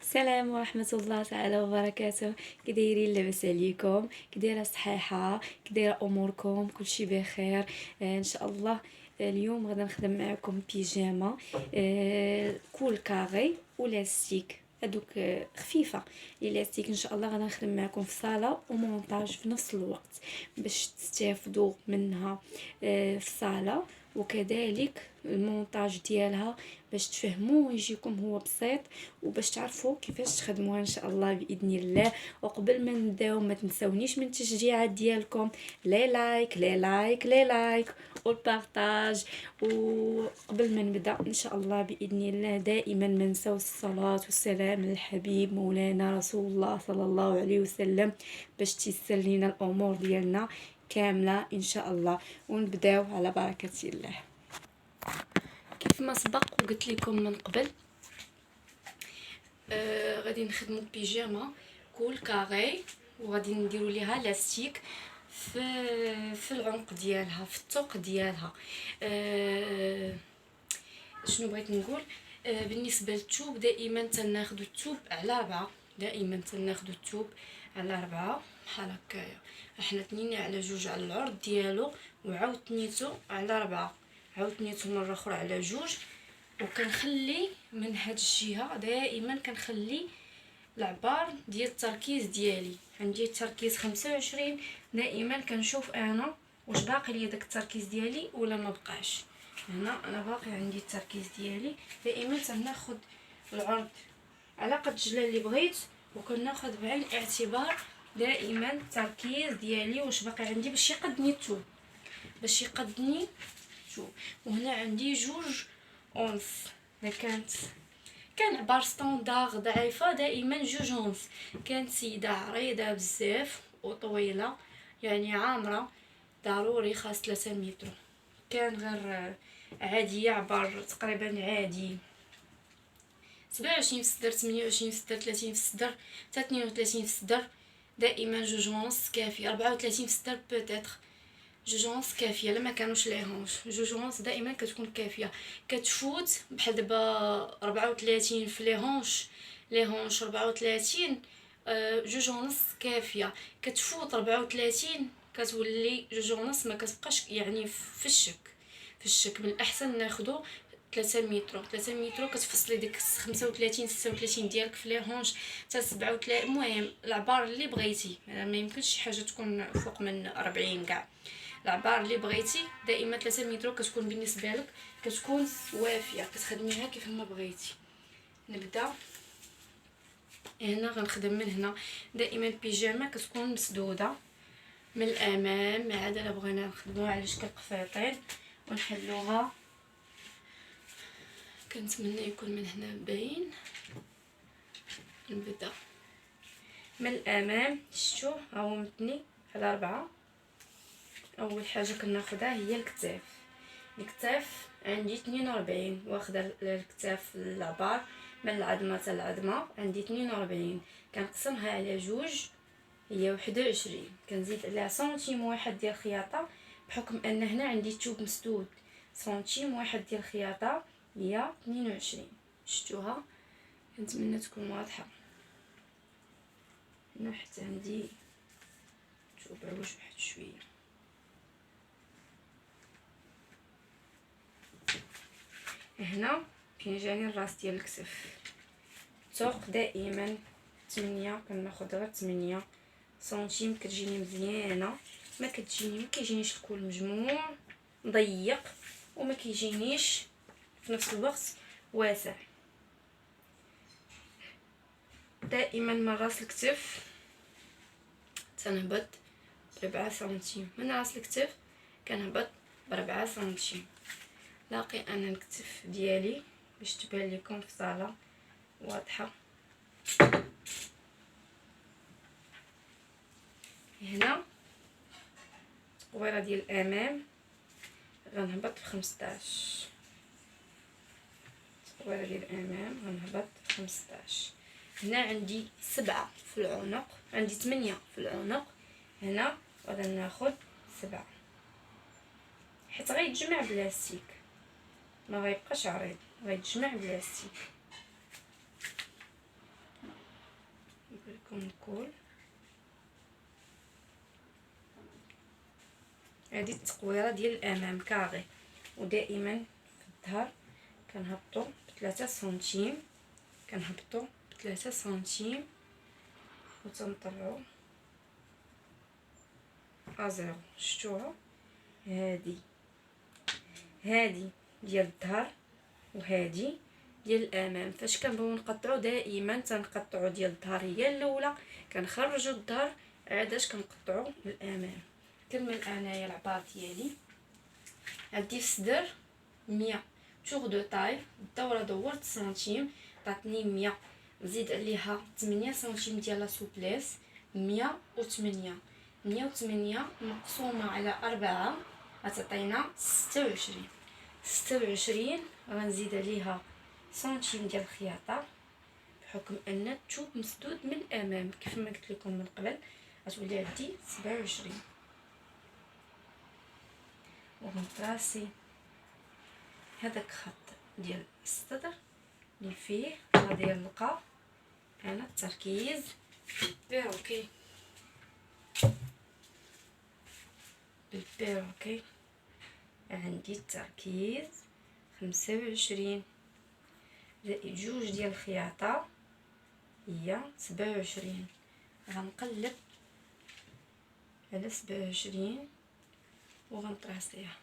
السلام ورحمة الله تعالى وبركاته. كي دايرين؟ لاباس عليكم؟ كي دايره صحيحة؟ كي دايره اموركم؟ كلشي بخير؟ ان شاء الله. اليوم غادا نخدم معكم بيجاما كول كاري ولاستيك هادوك خفيفه. الاستيك ان شاء الله غادا نخدم معكم في صاله ومونتاج في نفس الوقت باش تستافدوا منها في الصاله، وكذلك المونتاج ديالها باش تفهموا ويجيكم هو بسيط، وباش تعرفوا كيفاش تخدموها ان شاء الله باذن الله. وقبل ما نبداو ما تنساونيش من التشجيعات ديالكم، لي لايك لي لايك لي لايك والبارطاج. وقبل ما نبدا ان شاء الله باذن الله دائما ما نساو الصلاه والسلام للحبيب مولانا رسول الله صلى الله عليه وسلم باش تيسر لينا الامور ديالنا كامله ان شاء الله. ونبداو على بركه الله. كيف ما سبق وقلت لكم من قبل، غادي نخدمو بيجاما كول كاري، وغادي نديرو ليها لاستيك في العنق ديالها، في الطوق ديالها. شنو بغيت نقول؟ بالنسبه للثوب دائما تناخذ الثوب على 4، دائما تناخذ الثوب على 4 بحال هكايا. احنا تنينا على 2 على العرض ديالو، وعاود تنيتو على 4، عاود تنيتو مره اخرى على 2. وكنخلي من هاد الجهه دائما كنخلي العبار ديال التركيز ديالي. عندي التركيز 25، دائما كنشوف انا واش باقي لي داك التركيز ديالي ولا ما بقاش. هنا انا باقي عندي التركيز ديالي. دائما تناخذ العرض على قد الجله اللي بغيت، وكناخذ بعين الاعتبار دائما التركيز ديالي واش باقي عندي باش يقدني الثوب، باش يقدني الثوب. وهنا عندي 2 اونص. كان عبار ستاندار ضعيفه دائما 2 اونص. كانت سيده عريضه بزاف وطويله، يعني عامره، ضروري خاص 3 متر. كان غير عاديه، عبار تقريبا عادي 27 في الصدر، 28 في الصدر، 30 في الصدر، حتى 32 في الصدر. دائما 2 ونص كافيه. 34 في الصدر بوتيتر 2 ونص كافيه. لما كانوش لي هونش 2 ونص دائما كتكون كافيه. كتفوت بحال دابا 34 في لي هونش، 34 2 ونص كافيه. كتفوت 34 كتولي 2 ونص، ما كتبقاش يعني في الشك. من الاحسن ناخذو 3 متر. 3 متر كتفصلي ديك 35 36 ديالك في لي هونش حتى 37. المهم العبار اللي بغيتي، ما يمكنش شي حاجه تكون فوق من 40 كاع. العبار اللي بغيتي دائما 3 متر كتكون بالنسبه لك كتكون وافيه، كتخدميها كيف ما بغيتي. نبدا هنا، غنخدم من هنا. دائما البيجامه كتكون مسدوده من الامام، ما عدا الا بغينا نخدموها على شكل قفيطين ونحلوها. كنتمنى يكون من هنا باين. نبدا من الامام، شتو ها هو متني على 4. اول حاجه كناخدها هي الكتاف عندي 42، واخده الكتاف العبار من العظمه حتى العظمه عندي 42. كنقسمها على 2 هي 21. كنزيد عليها سنتيم واحد ديال الخياطه، بحكم ان هنا عندي الثوب مسدود. سنتيم واحد ديال الخياطه هي 22. شفتوها؟ كنتمنى تكون واضحه. هنا حتى عندي الثوب عوج واحد شويه. هنا فين جاني الراس ديال الكتف، الطوق دائما 8. كناخد غير 8 سنتيم. كتجيني مزيانه، ما كيجينيش الكول مجموع ضيق، وما كيجينيش في نفس الوقت واسع. دائما من راس الكتف تنهبط ب4 سنتيم. من راس الكتف كنهبط ب4 سنتيم. لاقي انا الكتف ديالي باش تبان لكم في صاله واضحه. هنا التقويره ديال الامام غنهبط ب15. التقويره ديال الامام غنهبط ب15. هنا عندي 7 في العنق، عندي 8 في العنق. هنا غادي ناخذ 7 حيت غيتجمع بلاستيك، ما غيبقاش عريض، غيتجمع بلاستيك. كوم الكول. هذه التقويره ديال الامام كاغي، ودائما في الظهر كنهبطوا ب3 سنتيم، كنهبطوا ب3 سنتيم وتنطلعوا ازيرو. شفتوها؟ هذه ديال الظهر وهذه ديال الامام. فاش كنبغيو نقطعوا دائما تنقطعوا ديال الظهر هي الاولى، كنخرجوا الظهر عاداش كنقطعوا الامام. كمل انايا العباط ديالي. عندي في الصدر 100 تور دو طاي، الدوره دورت سنتيم عطاتني 100، نزيد عليها 8 سنتيم ديال لا سوبليس، 108 مقسومه على 4 غتعطينا 26 غنزيد عليها سنتيم ديال الخياطه، بحكم ان الثوب مسدود من الامام كيف ما قلت لكم من قبل غتولي عندي 27. وغنطراسي هذاك خط ديال الصدر اللي فيه غادي نلقى انا التركيز بالبيروكي. عندي التركيز 25 زائد 2 ديال الخياطه هي 27. غنقلب على 27 وغنطراسيها.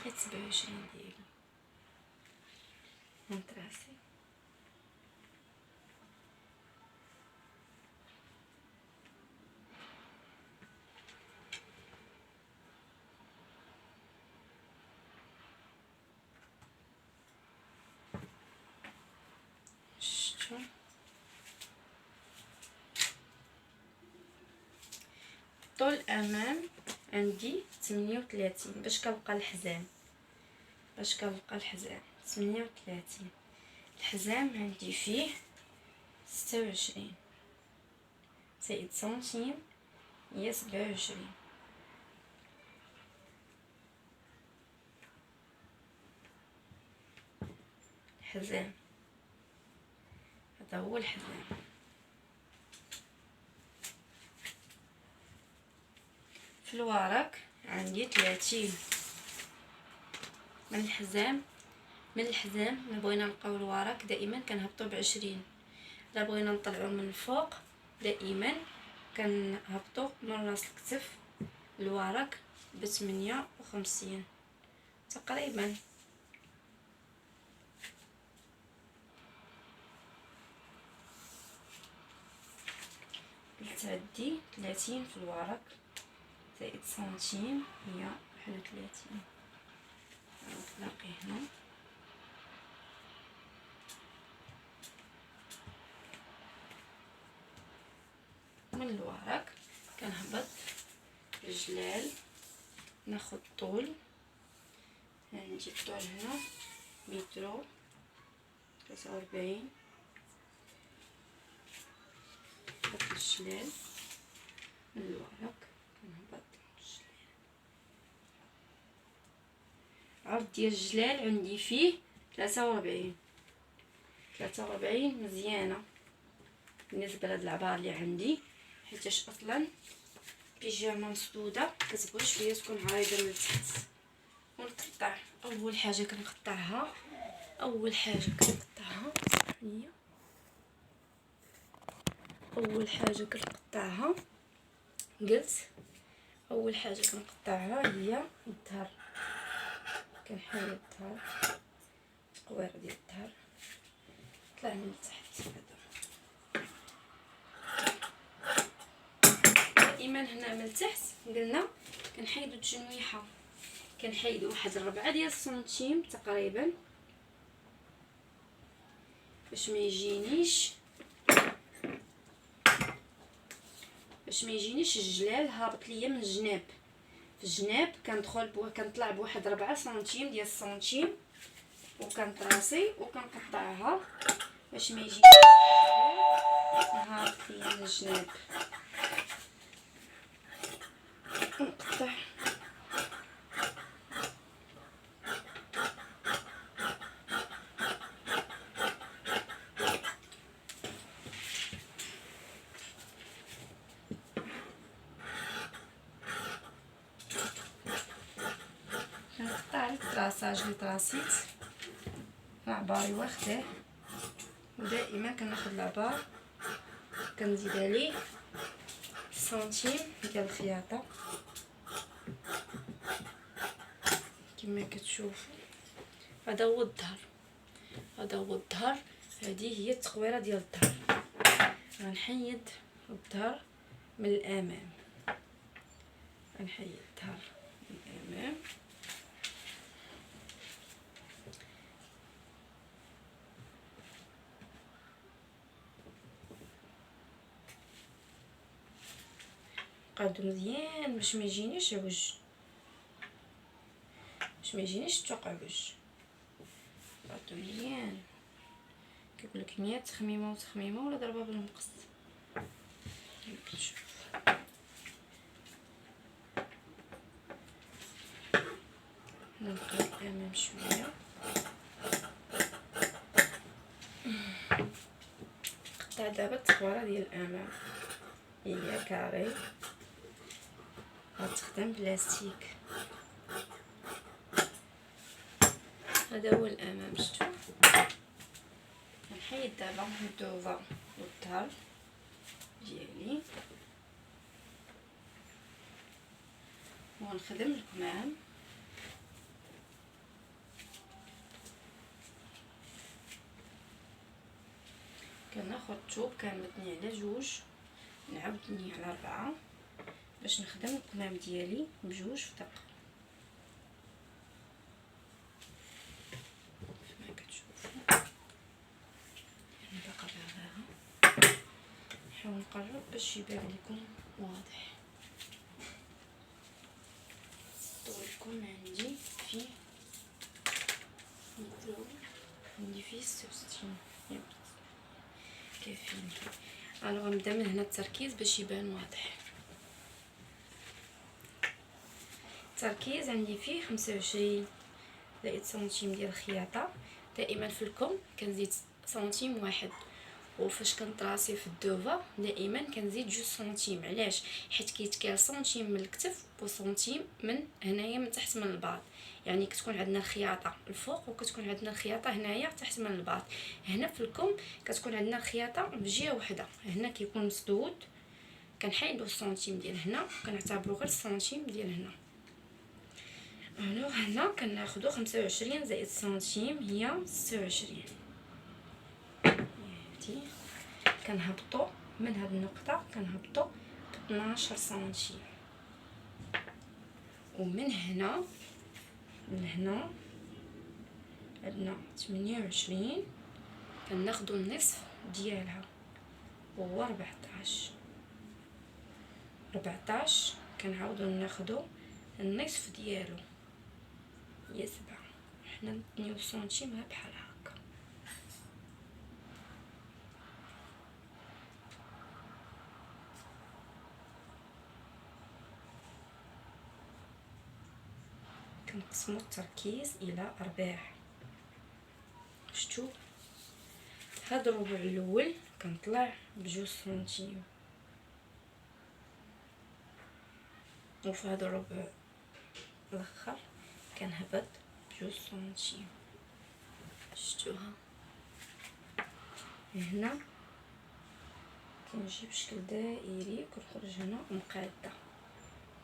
حيت 27 ديالي غنطراسي. شفتو؟ طول الامام عندي 38 باش كنلقى الحزام. 38 الحزام عندي فيه 26 زائد سنتيم هي 27. الحزام هذا هو الحزام. في الورق عندي 30 من الحزام. ما بغينا نلقاو الورق دائما كنهبطوا ب20. الا بغينا نطلعوا من الفوق دائما كنهبطوا من راس الكتف الورق ب58 تقريبا. عندي 30 في الورق زائد سنتيم هي 31. نطلقي هنا من الورق كنهبط الجلال، ناخد طول. عندي الطول هنا متر 43. نحط الجلال من الورق كنهبط الجلال. عرض ديال الجلال عندي فيه 43 مزيانه بالنسبه لهاد العباره اللي عندي، حيتاش اصلا بيجامه مسدوده كتبغي شويه تكون عريضه من التحت. ونقطع اول حاجه كنقطعها هي اول حاجه كنقطعها هي الظهر. كنحيد الظهر، التقويره ديال الظهر طلع من التحت. دائما هنا من التحت قلنا كنحيدو التجنويحه، كنحيدو واحد 4 ديال السنتيم تقريبا باش ما يجينيش الجلال هابط ليا من الجناب. في الجناب كنطلع بواحد 4 سنتيم ديال السنتيم وكنطراسي وكنقطعها باش ما يجيش هابط ليا من الجناب. نقطع كنقطع الطراساج اللي طراسيت العباري واخداه، ودائما كناخد العبار كنزيد عليه سنتيم ديال الخياطه كما كتشوفوا. هذا هو الظهر، هذا هو الظهر، هذه هي التقويره ديال الظهر. غنحيد الظهر من الامام، غنحيد الظهر من الامام، قادو مزيان باش ما يجينيش عوج، باش ما يجينيش الثوق عوج. قادو مزيان كيقولك 100 تخميمه وتخميمه ولا ضربه بالمقص كما كتشوف. ننقل الامام شويه، قطع دابا التقويره ديال الامام، هي كاري غتخدم بلاستيك. هذا هو الامام، شفتوا. نحيد دابا الدوزه والظهر ديالي ونخدم الكمام. كناخد الثوب كنمتني على 2 نعاود ني على 4 باش نخدم الكمام ديالي بجوج في دقه كما كتشوفوا. باقا بهذا نحاول نقرب باش يبان لكم واضح. طولكم عندي في متر، عندي فيه 66 كافيين. الوغ غنبدا من هنا التركيز باش يبان واضح. التركيز عندي فيه 25 زائد سنتيم ديال الخياطه. دائما في الكم كنزيد سنتيم واحد، وفاش كنطراسي في الدوفا دائما كنزيد 2 سنتيم. علاش؟ حيت كيتكال سنتيم من الكتف وسنتيم من هنايا من تحت من الباط، يعني كتكون عندنا الخياطه الفوق وكتكون عندنا الخياطه هنايا تحت من الباط. هنا في الكم كتكون عندنا الخياطه بجهه وحده، هنا كيكون مسدود كنحيدو السنتيم ديال هنا كنعتبرو غير السنتيم ديال هنا. الوغ هنا كناخدو 25 زائد سنتيم هي 26. هادي كنهبطو من هاد النقطه كنهبطو ب 12 سنتيم، ومن هنا لهنا عندنا 28 كناخدو النصف ديالها وهو 14 كنعاودو ناخدو النصف ديالو هي 7. حنا نتنيو سنتيم بحال هكا. كنقسمو التركيز الى 4. شفتوا هاد الربع الاول كنطلع ب2 سنتيم، وفي هاد الربع الاخر كنهبط ب2 سنتيم. شفتوها هنا كنجيب شكل دائري كنخرج هنا مقاده،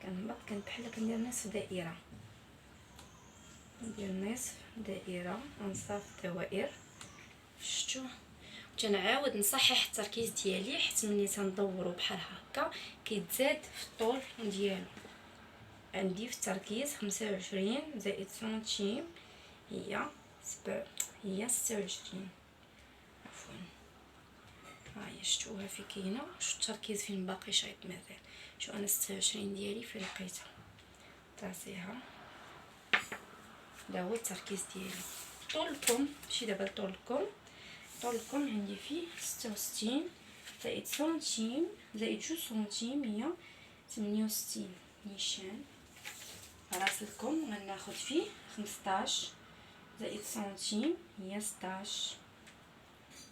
كنهبط بحال كندير نصف دائره، ندير نصف دائره انصاف دوائر. شفتوا تنعاود نصحح التركيز ديالي حيت ملي تندورو بحال هكا كيتزاد في الطول ديالو. عندي في التركيز 25 زائد سنتيم هي 26. عفوا ها هي شفتوها في كاينه. شفتوا التركيز فين باقي شايط مازال. شو انا 26 ديالي فين لقيتها طاسيها. هذا هو التركيز ديالي. طولكم شي دابا طولكم عندي فيه 66 زائد سنتيم زائد 2 سنتيم هي 68. نيشان راس الكم غناخد فيه 15 زائد سنتيم هي 16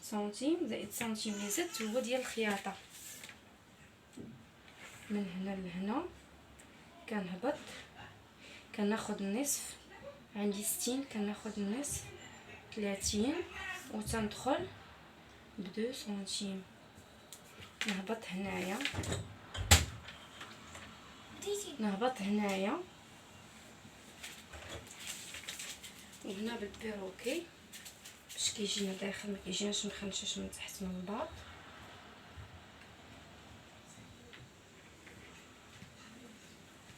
سنتيم زائد سنتيم اللي زدت هو ديال الخياطه. من هنا لهنا كنهبط كناخد النصف عندي 60 كناخد النص 30 وتندخل ب2 سنتيم. نهبط هنايا وهنا بالبيروكي باش كيجينا داخل ما كيجيناش مخنشش من تحت من الباط.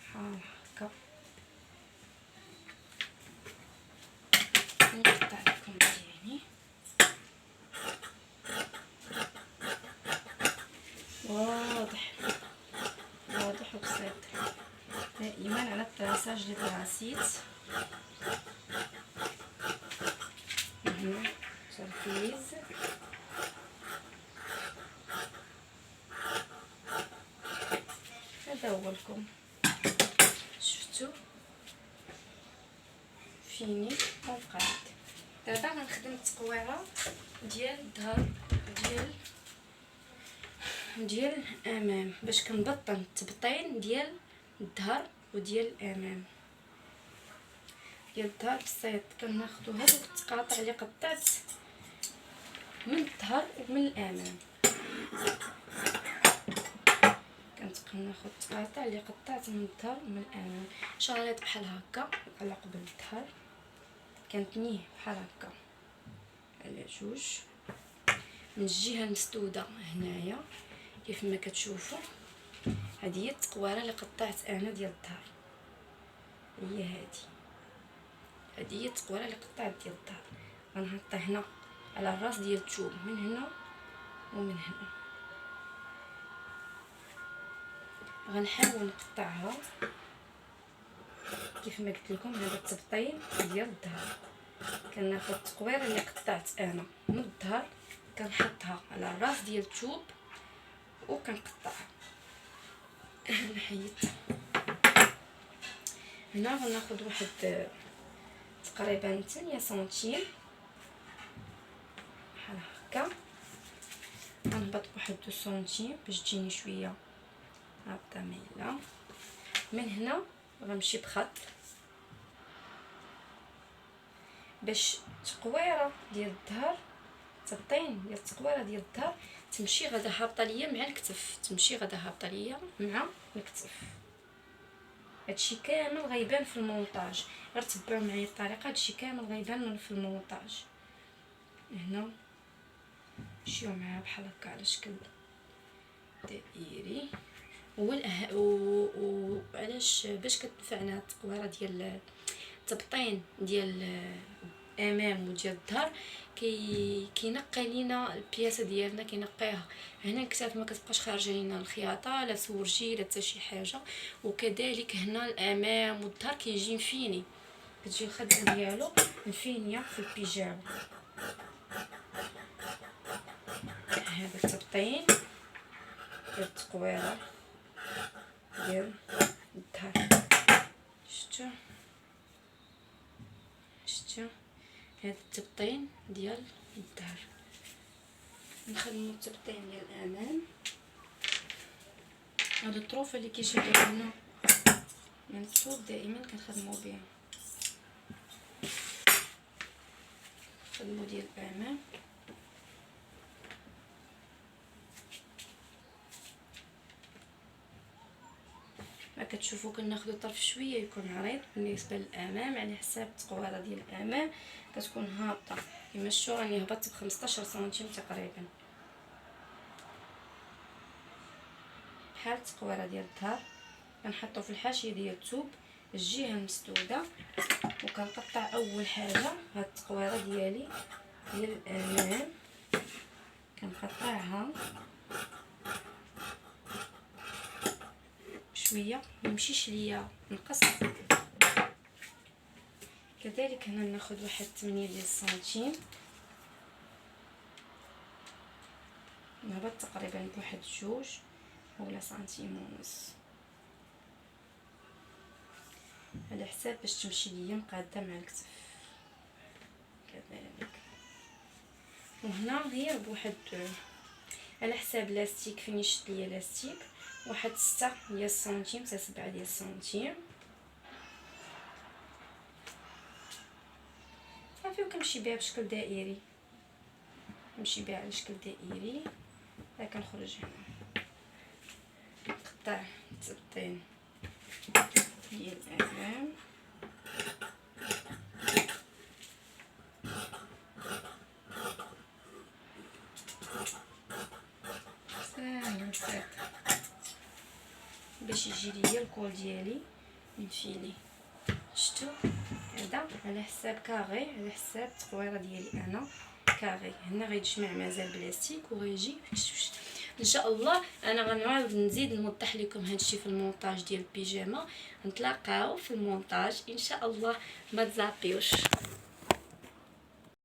بحال هكا نقطع لكم ديالي واضح وبسيط. دائما على الطراساج اللي طراسيت هنا تركيز. هذا هو لكم، شفتوا فيني وبقيت. دابا غنخدم التقويره ديال الظهر ديال الامام باش كنبطن التبطين ديال الظهر وديال الامام. ديال الظهر بسيط، كناخذوا هذوك التقاطع اللي قطعت من الظهر ومن الامام. كناخذ التقاطع اللي قطعت من الظهر ومن الامام، شريط بحال هكا على قبل الظهر كنتنيه بحال هكا على جوج من الجهه المسدوده هنايا كيف ما كتشوفوا. هذه هي التقويره اللي قطعت انا ديال الظهر، هي هذه هي التقويره اللي قطعت ديال الظهر. غنحطها هنا على الراس ديال الثوب من هنا ومن هنا. غنحاول نقطعها كيف ما قلت لكم. هذا التبطين ديال الظهر كناخذ التقويره اللي قطعت انا من الظهر كنحطها على الراس ديال الثوب وكنقطعها. نحيد هنا غناخذ واحد تقريبا 8 سنتيم بحال هكا. غنهبط بواحد 2 سنتيم باش تجيني شويه هابطه مايله. من هنا غنمشي بخط باش التقويره ديال الظهر، التبطين ديال التقويره ديال الظهر تمشي غدا هابطه ليا مع الكتف، هادشي كامل غيبان في المونطاج. غير تبعوا معايا الطريقه، هادشي كامل غيبان في المونطاج. هنا نمشيو معاها بحال هكا على شكل دائري. وعلاش باش كتنفعنا التقويره ديال التبطين ديال الامام وديال الظهر، كينقي لينا البياسه ديالنا، كينقيها. هنا الكتاف ما كتبقاش خارجه لينا الخياطه لا سورجي لا حتى شي حاجه. وكذلك هنا الامام والظهر كيجي مفيني، كتجي الخدمه ديالو مفينيه في البيجامه. هذا التبطين ديال التقويره ديال الظهر. شفتوا هذا التبطين ديال الظهر. نخدموا التبطين ديال الامام. هاد الطروفه اللي كيشدوا لنا من الثوب دائما كنخدموا بها. نخدموا ديال الامام ما كتشوفوا كناخذوا طرف شويه يكون عريض بالنسبه للامام على حساب التقويره ديال الامام كتكون هابطه. كما شفتوا راني هبطت ب15 سنتيم تقريبا. بحال التقويره ديال الظهر كنحطو في الحاشيه ديال الثوب الجهه المسدوده وكنقطع اول حاجه هاد التقويره ديالي ديال الامام كنقطعها شويه ميمشيش ليا نقص. كذلك هنا ناخذ واحد 8 ديال السنتيم، نهبط تقريبا بواحد 2 ولا سنتيم ونص على حساب باش تمشي ليا مقاده مع الكتف كذلك. وهنا غير بواحد على حساب لاستيك فين يشد ليا لاستيك واحد 6 ديال السنتيم حتى 7 ديال السنتيم. صافي، وكنمشي بها بشكل دائري، نمشي بها على شكل دائري. كنخرج هنا نقطع تبطين ديال الامام، ساهل بسيط باش يجي ليا الكول ديالي ينفيلي. شفتوا هذا على حساب كاغي، على حساب التصويره ديالي انا كاغي. هنا غيتجمع مازال بلاستيك وغيجي ان شاء الله. انا غنعاود نزيد نوضح لكم هادشي في المونتاج ديال البيجامه. نتلاقاو في المونتاج ان شاء الله، ما تزابيوش.